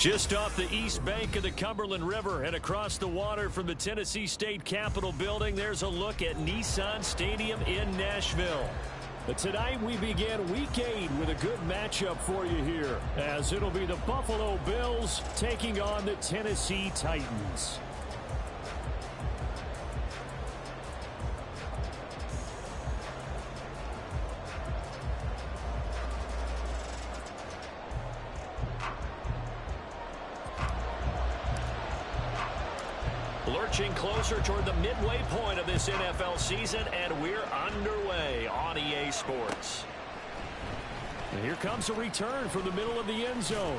Just off the east bank of the Cumberland River and across the water from the Tennessee State Capitol building, there's a look at Nissan Stadium in Nashville. But tonight we begin Week 8 with a good matchup for you here, as it'll be the Buffalo Bills taking on the Tennessee Titans. Lurching closer toward the midway point of this NFL season, and we're underway on EA Sports. And here comes a return from the middle of the end zone.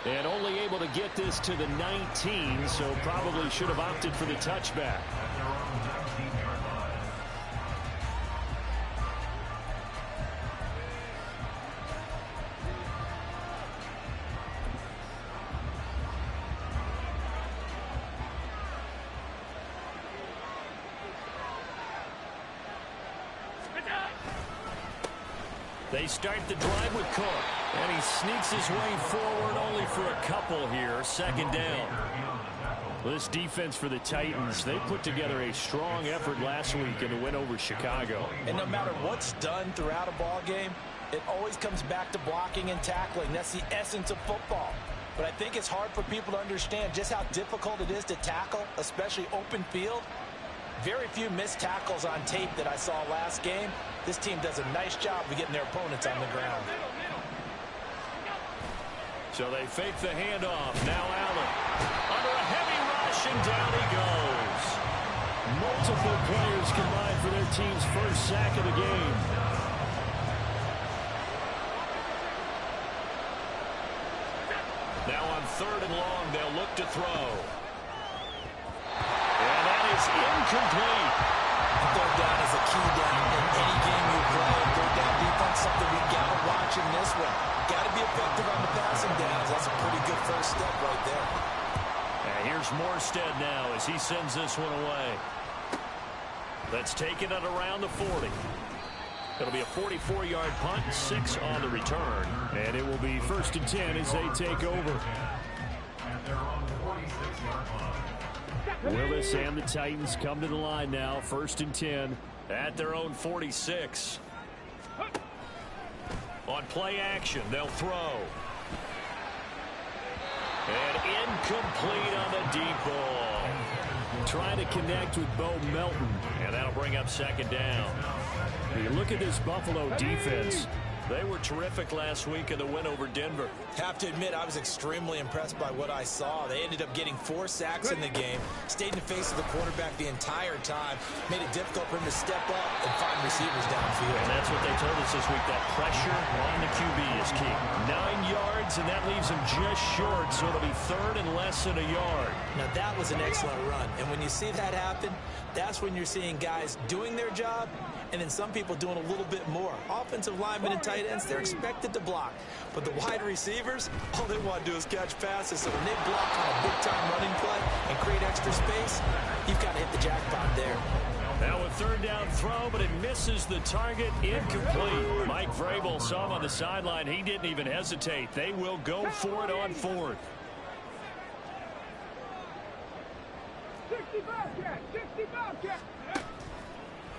And only able to get this to the 19, so probably should have opted for the touchback. They start the drive with Cook, and he sneaks his way forward only for a couple here. Second down. This defense for the Titans, they put together a strong effort last week in the win over Chicago. And no matter what's done throughout a ball game, it always comes back to blocking and tackling. That's the essence of football. But I think it's hard for people to understand just how difficult it is to tackle, especially open field. Very few missed tackles on tape that I saw last game. This team does a nice job of getting their opponents on the ground. So they fake the handoff. Now Allen under a heavy rush, and down he goes. Multiple players combined for their team's first sack of the game. Now on 3rd and long, they'll look to throw. And that is incomplete. Third down is a key down in any game you play. Third down defense, something we got to watch in this one. Got to be effective on the passing downs. That's a pretty good first step right there. And here's Morstead now as he sends this one away. That's taken it around the 40. It'll be a 44-yard punt, 6 on the return. And it will be 1st and 10 as they take over. Willis and the Titans come to the line now. 1st and 10 at their own 46. On play action, they'll throw. And incomplete on the deep ball. Trying to connect with Bo Melton, and that'll bring up 2nd down. You look at this Buffalo defense. They were terrific last week in the win over Denver. Have to admit, I was extremely impressed by what I saw. They ended up getting 4 sacks in the game, stayed in the face of the quarterback the entire time, made it difficult for him to step up and find receivers downfield. And that's what they told us this week, that pressure on the QB is key. 9 yards, and that leaves him just short, so it'll be 3rd and less than a yard. Now, that was an excellent run, and when you see that happen, that's when you're seeing guys doing their job and then some people doing a little bit more. Offensive linemen and tight ends, they're expected to block. But the wide receivers, all they want to do is catch passes. So when they block on a big-time running play and create extra space, you've got to hit the jackpot there. Now a 3rd down throw, but it misses the target. Incomplete. Mike Vrabel saw him on the sideline. He didn't even hesitate. They will go for it on 4th. 60 Bobcat! 60 Bobcat!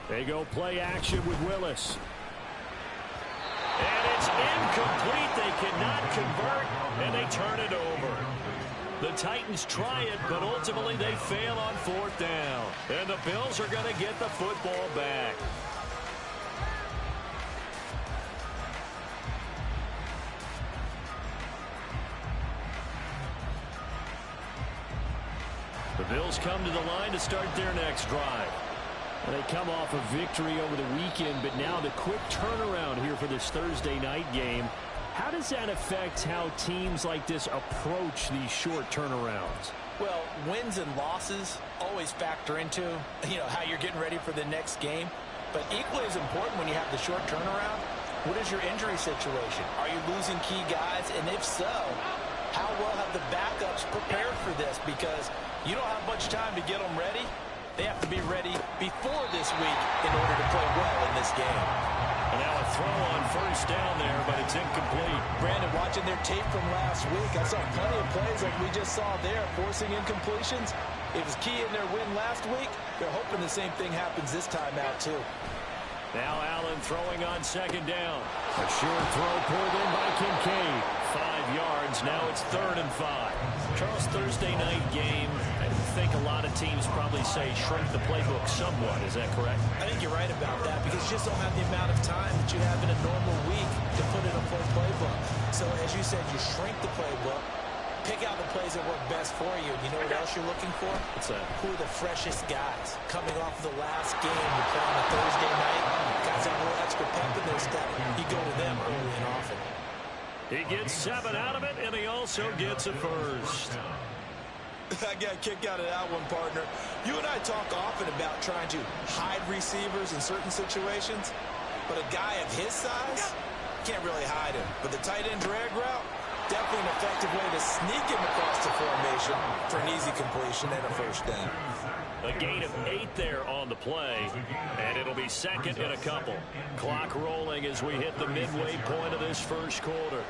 They go play action with Willis. And it's incomplete. They cannot convert, and they turn it over. The Titans try it, but ultimately they fail on 4th down. And the Bills are going to get the football back. The Bills come to the line to start their next drive. Well, they come off a victory over the weekend, but now the quick turnaround here for this Thursday night game. How does that affect how teams like this approach these short turnarounds? Well, wins and losses always factor into, how you're getting ready for the next game. But equally as important when you have the short turnaround, what is your injury situation? Are you losing key guys? And if so, how well have the backups prepared for this? Because you don't have much time to get them ready. They have to be ready before this week in order to play well in this game. And now a throw on first down there, but it's incomplete. Brandon, watching their tape from last week, I saw plenty of plays like we just saw there, forcing incompletions. It was key in their win last week. They're hoping the same thing happens this time out, too. Now Allen throwing on second down. A short throw pulled in by Kincaid. 5 yards. Now it's 3rd and 5. Charles, Thursday night game. I think a lot of teams probably say shrink the playbook somewhat. Is that correct? I think you're right about that because you just don't have the amount of time that you have in a normal week to put in a full playbook. So as you said, you shrink the playbook. Pick out the plays that work best for you. And you know what else you're looking for? What's that? Who are the freshest guys coming off the last game to play on a Thursday night? Guys have a little extra pep in their step. You go to them early and often. He gets 7 out of it, and he also gets a first. I got a kick out of that one, partner. You and I talk often about trying to hide receivers in certain situations, but a guy of his size can't really hide him. But the tight end drag route, definitely an effective way to sneak him across the formation for an easy completion and a first down. A gain of 8 there on the play, and it'll be 2nd and a couple. Clock rolling as we hit the midway point of this first quarter.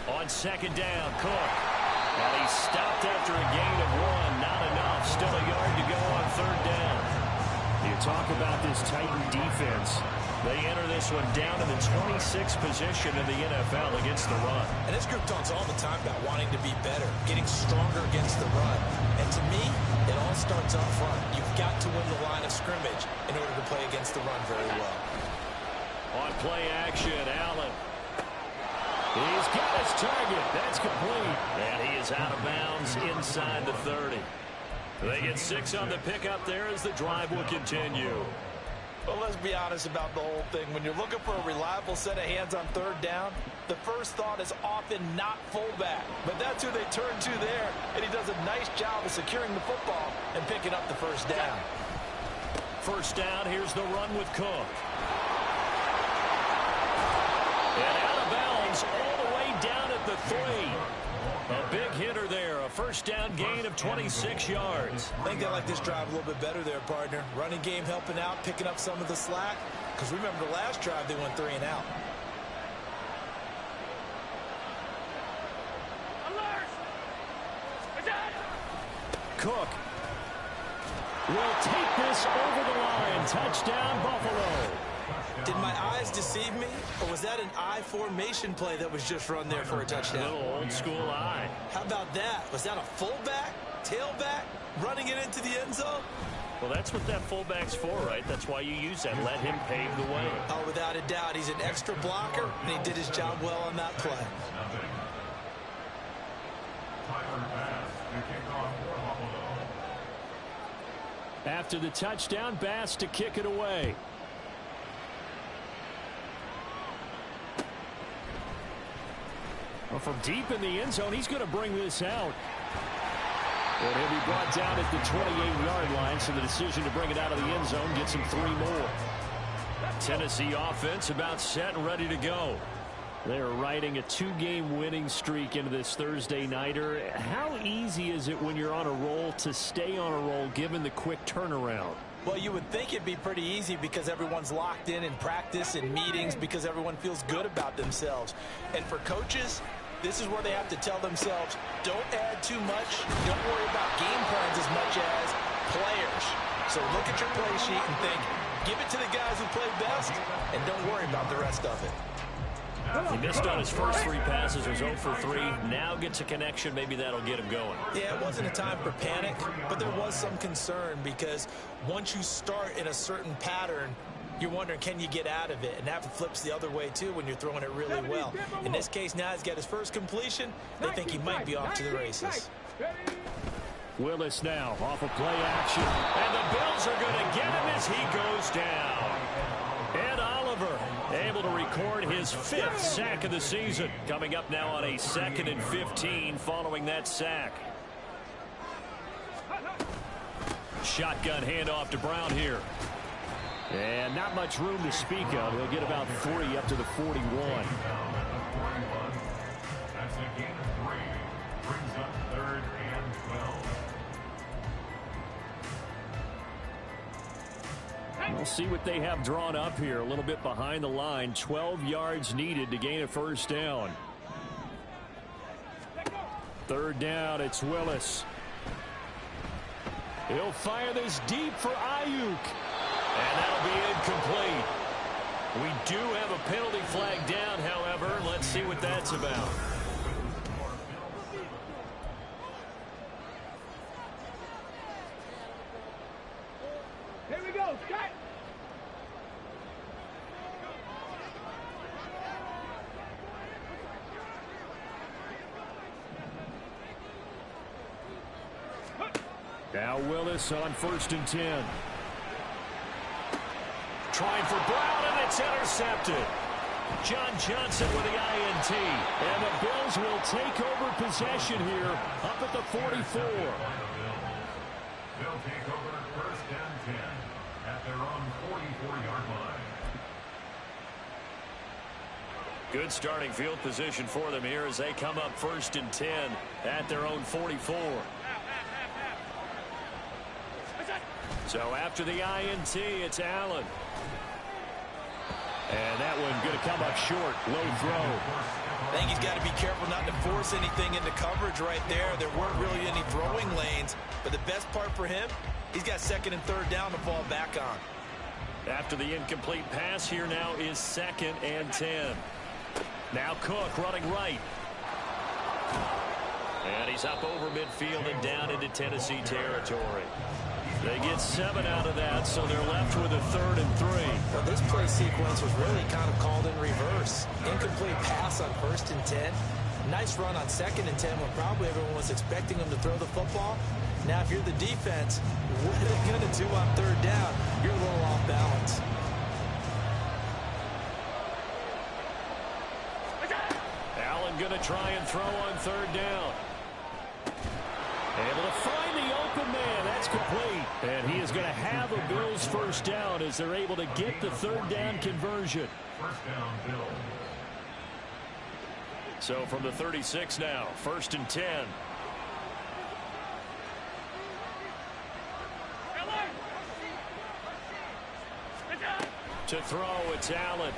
On second down, Cook. And he stopped after a gain of 1. Not enough. Still a yard to go on 3rd down. You talk about this Titan defense. They enter this one down in the 26th position in the NFL against the run. And this group talks all the time about wanting to be better, getting stronger against the run. And to me, it all starts up front. You've got to win the line of scrimmage in order to play against the run very well. On play action, Allen. He's got his target. That's complete. And he is out of bounds inside the 30. They get 6 on the pickup there as the drive will continue. Well, let's be honest about the whole thing. When you're looking for a reliable set of hands on 3rd down, the first thought is often not fullback. But that's who they turn to there, and he does a nice job of securing the football and picking up the first down. First down, here's the run with Cook. And out of bounds all the way down at the 3. A big hitter there, a first down gain of 26 yards. I think they like this drive a little bit better there, partner. Running game helping out, picking up some of the slack. Because remember the last drive, they went 3 and out. Cook will take this over the line. Touchdown, Buffalo. Did my eyes deceive me, or was that an I formation play that was just run there for a touchdown? A little old school eye. How about that? Was that a fullback, tailback, running it into the end zone? Well, that's what that fullback's for, right? That's why you use that. Let him pave the way. Oh, without a doubt. He's an extra blocker, and he did his job well on that play. After the touchdown, Bass to kick it away. Well, from deep in the end zone, he's going to bring this out. And he'll be brought down at the 28-yard line, so the decision to bring it out of the end zone gets him 3 more. Tennessee offense about set and ready to go. They're riding a 2-game winning streak into this Thursday nighter. How easy is it when you're on a roll to stay on a roll given the quick turnaround? Well, you would think it'd be pretty easy because everyone's locked in practice and meetings because everyone feels good about themselves. And for coaches, this is where they have to tell themselves, don't add too much. Don't worry about game plans as much as players. So look at your play sheet and think, give it to the guys who play best, and don't worry about the rest of it. He missed on his first 3 passes, was 0 for 3. Now gets a connection. Maybe that'll get him going. Yeah, it wasn't a time for panic, but there was some concern because once you start in a certain pattern, you're wondering, can you get out of it? And that flips the other way, too, when you're throwing it really well. In this case, now he's got his first completion. They think he might be off to the races. Willis now off of play action. And the Bills are going to get him as he goes down. Ed Oliver able to record his 5th sack of the season. Coming up now on a 2nd and 15 following that sack. Shotgun handoff to Brown here. And not much room to speak of. He'll get about 40 up to the 41. That's a gain of 3. Brings up 3rd and We'll see what they have drawn up here. A little bit behind the line. 12 yards needed to gain a first down. Third down, it's Willis. He'll fire this deep for Ayuk. And that'll be incomplete. We do have a penalty flag down, however. Let's see what that's about. Here we go, Scott. Now Willis on 1st and 10. Trying for Brown, and it's intercepted. John Johnson with the INT. And the Bills will take over possession here up at the 44. They'll take over 1st and 10 at their own 44-yard line. Good starting field position for them here as they come up 1st and 10 at their own 44. So after the INT, it's Allen. And that one going to come up short. Low throw. I think he's got to be careful not to force anything into coverage right there. There weren't really any throwing lanes. But the best part for him, he's got 2nd and 3rd down to fall back on. After the incomplete pass, here now is 2nd and 10. Now Cook running right. And he's up over midfield and down into Tennessee territory. They get 7 out of that, so they're left with a 3rd and 3. Well, this play sequence was really kind of called in reverse. Incomplete pass on 1st and 10. Nice run on 2nd and 10 when probably everyone was expecting him to throw the football. Now, if you're the defense, what are they going to do on 3rd down? You're a little off balance. Allen going to try and throw on 3rd down. Able to find the open man. That's complete. And he is going to have a Bills first down as they're able to get the 3rd down conversion. First down, Bills. So from the 36 now, 1st and 10. To throw, it's Allen.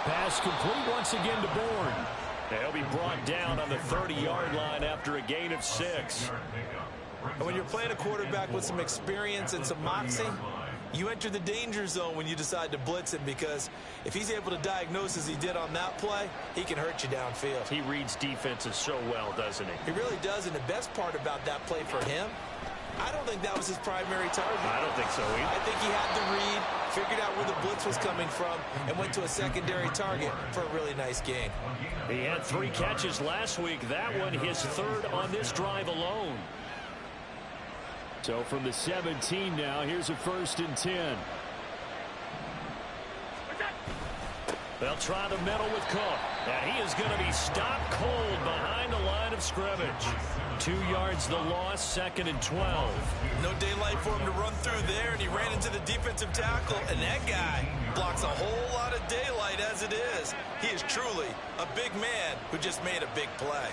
Pass complete once again to Bourne. He'll be brought down on the 30-yard line after a gain of 6. And when you're playing a quarterback with some experience and some moxie, you enter the danger zone when you decide to blitz him, because if he's able to diagnose as he did on that play, he can hurt you downfield. He reads defenses so well, doesn't he? He really does, and the best part about that play for him, I don't think that was his primary target. I don't think so either. I think he had the read, figured out where the blitz was coming from, and went to a secondary target for a really nice gain. He had 3 catches last week. That one his 3rd on this drive alone. So from the 17 now, here's a 1st and 10. They'll try the middle with Cook. And he is going to be stopped cold behind the line of scrimmage. 2 yards the loss, 2nd and 12. No daylight for him to run through there, and he ran into the defensive tackle, and that guy blocks a whole lot of daylight as it is. He is truly a big man who just made a big play.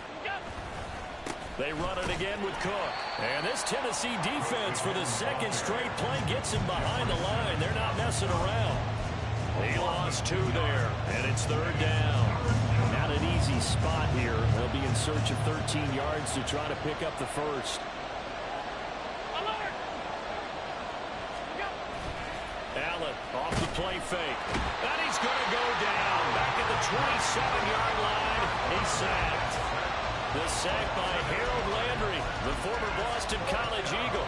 They run it again with Cook. And this Tennessee defense for the 2nd straight play gets him behind the line. They're not messing around. He lost 2 there, and it's 3rd down. Not an easy spot here. They'll be in search of 13 yards to try to pick up the 1st. Allen off the play fake. And he's going to go down. Back at the 27-yard line. He's sacked. The sack by Harold Landry, the former Boston College Eagle.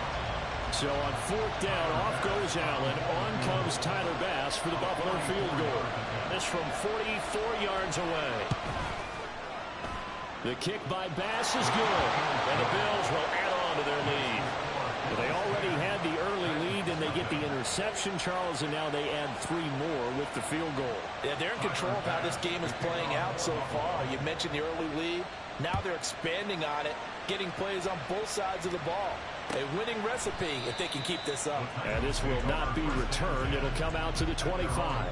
So on 4th down, off goes Allen. On comes Tyler Bass for the Buffalo field goal. This from 44 yards away. The kick by Bass is good. And the Bills will add on to their lead. Well, they already had the early lead, and they get the interception, Charles, and now they add 3 more with the field goal. Yeah, they're in control of how this game is playing out so far. You mentioned the early lead. Now they're expanding on it, getting plays on both sides of the ball. A winning recipe if they can keep this up. And this will not be returned. It'll come out to the 25.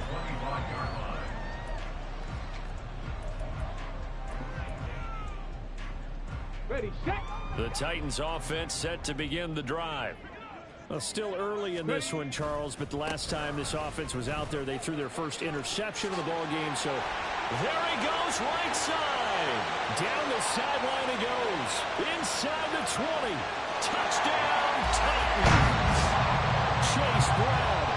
Ready, set. The Titans offense set to begin the drive. Well, still early in this one, Charles, but the last time this offense was out there, they threw their first interception of the ball game. So there he goes, right side. Down the sideline he goes. Inside the 20. Touchdown, Titans. Chase Brown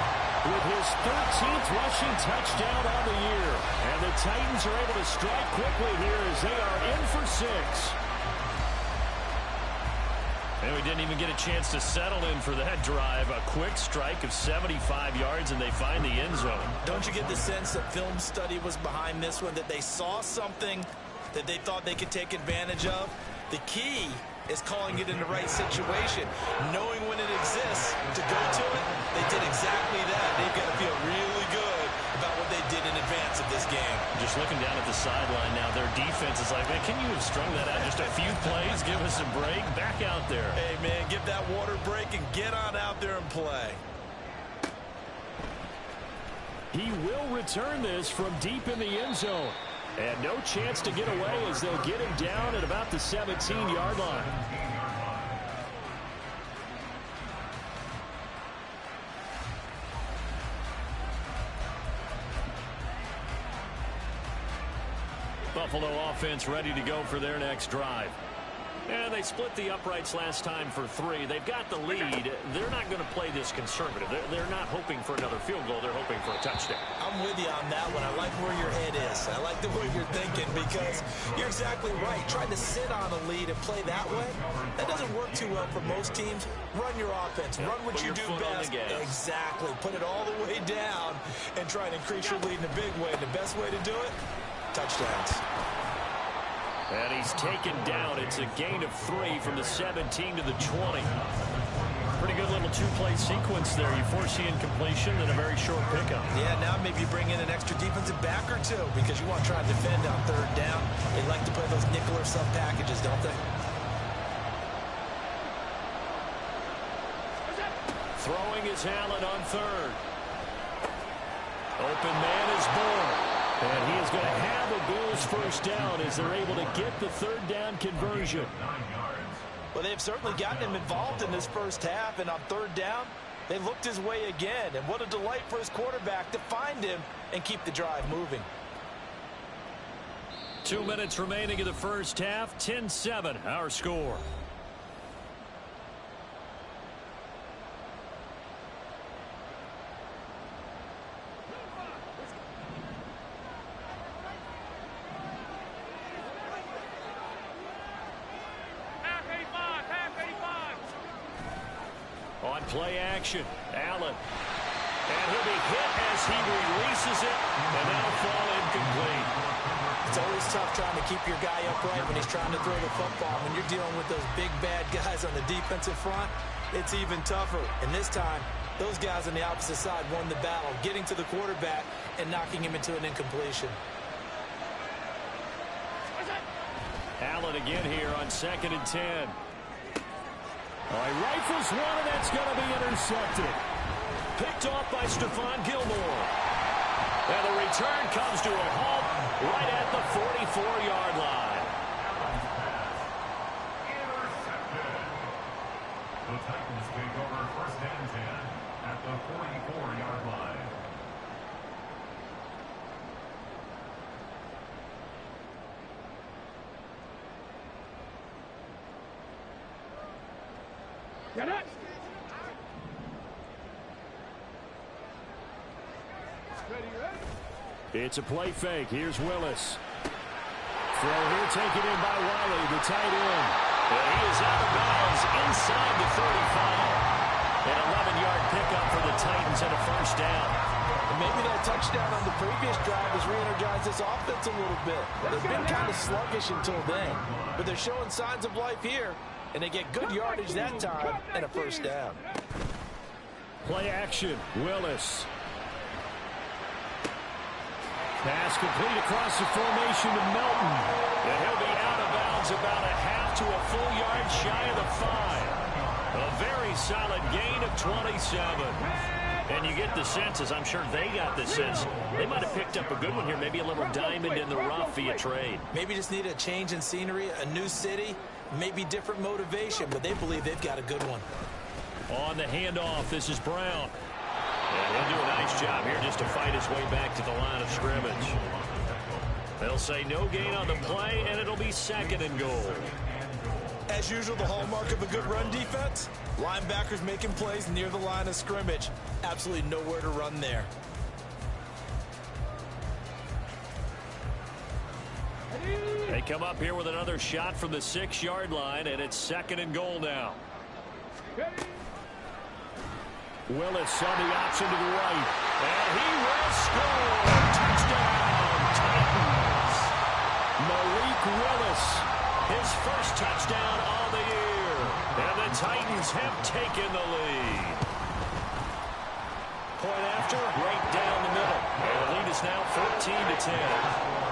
with his 13th rushing touchdown on the year. And the Titans are able to strike quickly here as they are in for 6. And we didn't even get a chance to settle in for that drive. A quick strike of 75 yards, and they find the end zone. Don't you get the sense that film study was behind this one, that they saw something that they thought they could take advantage of? The key is calling it in the right situation, knowing when it exists to go to it. They did exactly that. They've got to feel really good about what they did in advance of this game. Just looking down at the sideline now, their defense is like, man, can you have strung that out just a few plays? Give us a break. Back out there. Hey, man, give that water break and get on out there and play. He will return this from deep in the end zone. And no chance to get away as they'll get him down at about the 17-yard line. Buffalo offense ready to go for their next drive. And they split the uprights last time for 3. They've got the lead. They're not going to play this conservative. They're not hoping for another field goal. They're hoping for a touchdown. I'm with you on that one. I like where your head is. I like the way you're thinking because you're exactly right. Trying to sit on a lead and play that way, that doesn't work too well for most teams. Run your offense. Run what you do best. Exactly. Put it all the way down and try and increase your lead in a big way. The best way to do it, touchdowns. And he's taken down. It's a gain of 3 from the 17 to the 20. Pretty good little two-play sequence there. You force the incompletion and a very short pickup. Yeah, now maybe you bring in an extra defensive back or 2 because you want to try to defend on 3rd down. They like to play those nickel or sub packages, don't they? Throwing is Allen on 3rd. Open man is born. And he is going to have a Bills first down as they're able to get the 3rd down conversion. Well, they've certainly gotten him involved in this first half, and on 3rd down, they looked his way again. And what a delight for his quarterback to find him and keep the drive moving. 2 minutes remaining in the first half, 10-7, our score. On play action, Allen. And he'll be hit as he releases it, and that'll fall incomplete. It's always tough trying to keep your guy upright when he's trying to throw the football. When you're dealing with those big, bad guys on the defensive front, it's even tougher. And this time, those guys on the opposite side won the battle, getting to the quarterback and knocking him into an incompletion. Allen again here on 2nd and 10. All right, rifles one, and that's going to be intercepted. Picked off by Stephon Gilmore. And the return comes to a halt right at the 44-yard line. Intercepted. The Titans take over 1st and 10 at the 44-yard line. Get it! It's a play fake. Here's Willis. Throw here taken in by Wiley, the tight end. And he is out of bounds inside the 35. An 11-yard pickup for the Titans and a first down. And maybe that touchdown on the previous drive has re-energized this offense a little bit. They've been kind of sluggish until then, but they're showing signs of life here, and they get good yardage that time and a first down. Play action, Willis. Pass complete across the formation to Melton. And he'll be out of bounds about a half to a full yard shy of the 5. A very solid gain of 27. And you get the sense, as I'm sure they got the sense, they might have picked up a good one here, maybe a little diamond in the rough via trade. Maybe just need a change in scenery, a new city, maybe different motivation, but they believe they've got a good one. On the handoff, this is Brown. And he'll do a nice job here just to fight his way back to the line of scrimmage. They'll say no gain on the play, and it'll be 2nd and goal. As usual, the hallmark of a good run defense, linebackers making plays near the line of scrimmage. Absolutely nowhere to run there. They come up here with another shot from the 6-yard line, and it's 2nd and goal now. Willis on the option to the right, and he will score. Touchdown, Titans. Malik Willis, his first touchdown of the year, and the Titans have taken the lead. Point after, right down the middle, and the lead is now 14-10.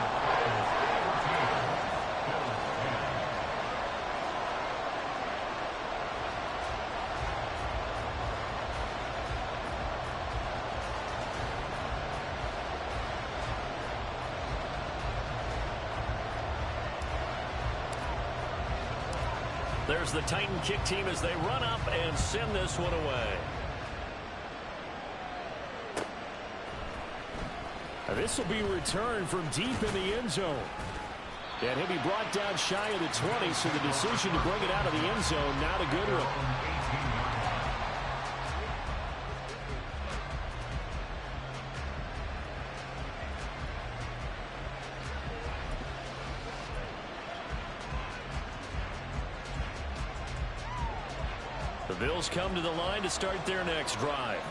There's the Titan kick team as they run up and send this one away. This will be returned from deep in the end zone. And he'll be brought down shy of the 20, so the decision to bring it out of the end zone, not a good one. The Bills come to the line to start their next drive.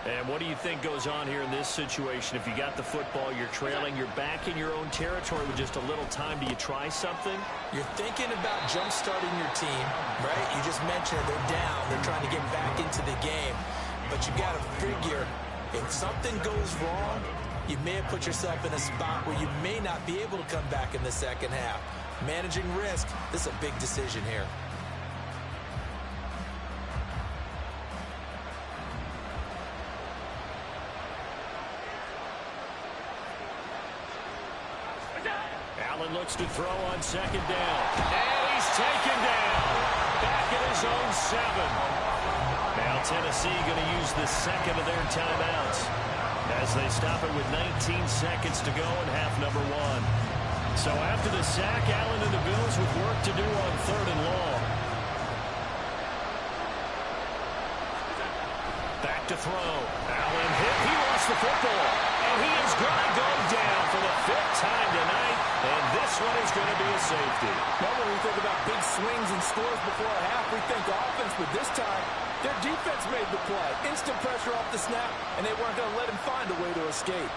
And what do you think goes on here in this situation? If you got the football, you're trailing, you're back in your own territory with just a little time. Do you try something? You're thinking about jump-starting your team, right? You just mentioned they're down. They're trying to get back into the game. But you got to figure, if something goes wrong, you may have put yourself in a spot where you may not be able to come back in the second half. Managing risk, this is a big decision here. Allen looks to throw on 2nd down. And he's taken down. Back at his own 7. Now Tennessee going to use the 2nd of their timeouts as they stop it with 19 seconds to go in half number 1. So after the sack, Allen and the Bills with work to do on 3rd and long. Back to throw. Allen hit. He lost the football. And he is going to go down for the 5th time tonight. And this one is going to be a safety. Normally we think about big swings and scores before a half. We think offense, but this time their defense made the play. Instant pressure off the snap, and they weren't going to let him find a way to escape.